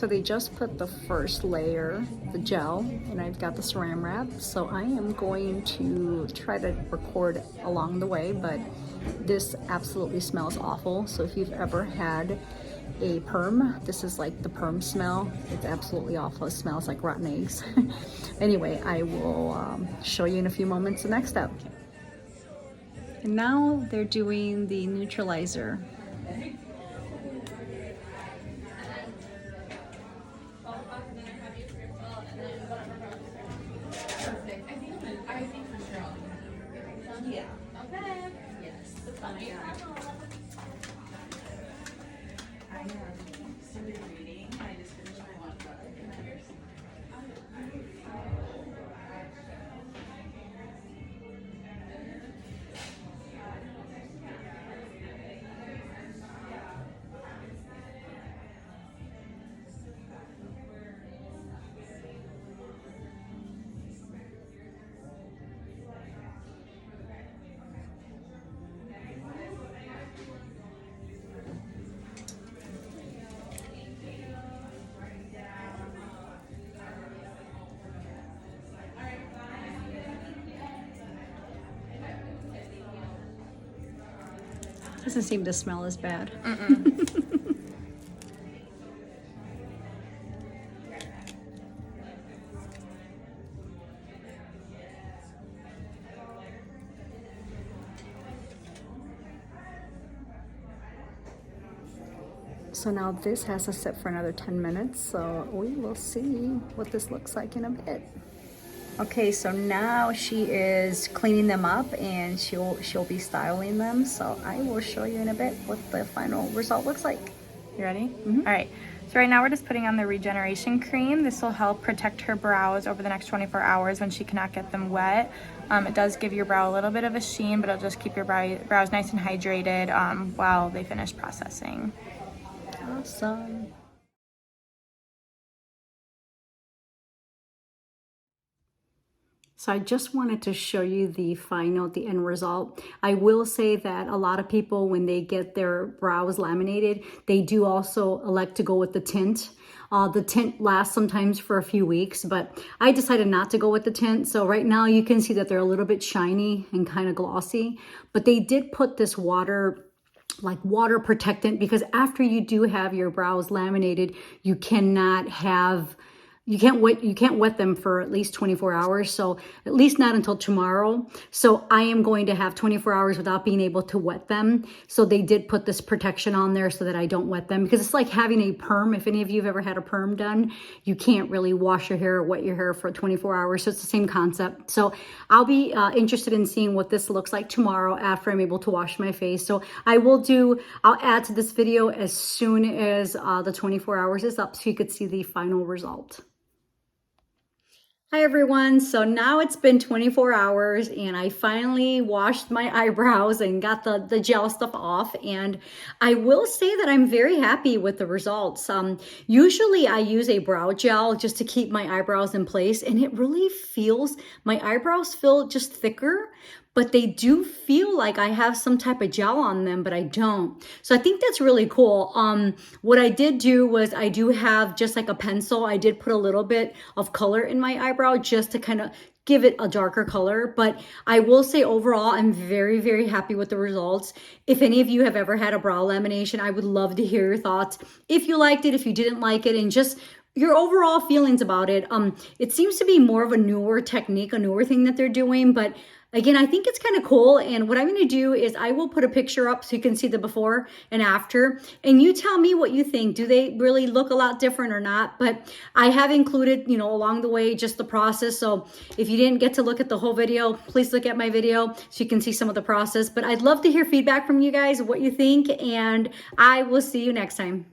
So they just put the first layer, the gel, and I've got the saran wrap. So I am going to try to record along the way, but this absolutely smells awful. So if you've ever had a perm, this is like the perm smell. It's absolutely awful. It smells like rotten eggs. Anyway, I will show you in a few moments the next step. And now they're doing the neutralizer. Yeah. Okay. Yes. I have started reading. I just finished my one book. Doesn't seem to smell as bad. So now this has to sit for another 10 minutes, so we will see what this looks like in a bit. Okay, so now she is cleaning them up and she'll be styling them. So I will show you in a bit what the final result looks like. You ready? All right. So right now we're just putting on the regeneration cream. This will help protect her brows over the next 24 hours when she cannot get them wet. It does give your brow a little bit of a sheen, but it'll just keep your brows nice and hydrated while they finish processing. Awesome. So I just wanted to show you the end result. I will say that a lot of people, when they get their brows laminated, they do also elect to go with the tint. The tint lasts sometimes for a few weeks, but I decided not to go with the tint. So right now you can see that they're a little bit shiny and kind of glossy, but they did put this water protectant, because after you do have your brows laminated, you can't wet them for at least 24 hours. So at least not until tomorrow. So I am going to have 24 hours without being able to wet them. So they did put this protection on there so that I don't wet them, because it's like having a perm. If any of you have ever had a perm done, you can't really wash your hair or wet your hair for 24 hours. So it's the same concept. So I'll be interested in seeing what this looks like tomorrow after I'm able to wash my face. So I'll add to this video as soon as the 24 hours is up, so you could see the final result. Hi everyone, so now it's been 24 hours and I finally washed my eyebrows and got the gel stuff off, and I will say that I'm very happy with the results. Usually I use a brow gel just to keep my eyebrows in place, and it really my eyebrows feel just thicker, but they do feel like I have some type of gel on them, but I don't. So I think that's really cool. What I did do was, I do have just like a pencil. I did put a little bit of color in my eyebrow just to kind of give it a darker color. But I will say overall, I'm very, very happy with the results. If any of you have ever had a brow lamination, I would love to hear your thoughts. If you liked it, if you didn't like it, and just your overall feelings about it. It seems to be more of a newer technique, a newer thing that they're doing, but again, I think it's kind of cool. And what I'm going to do is I will put a picture up so you can see the before and after, and you tell me what you think. Do they really look a lot different or not? But I have included, along the way, just the process. So if you didn't get to look at the whole video, please look at my video so you can see some of the process. But I'd love to hear feedback from you guys, what you think, and I will see you next time.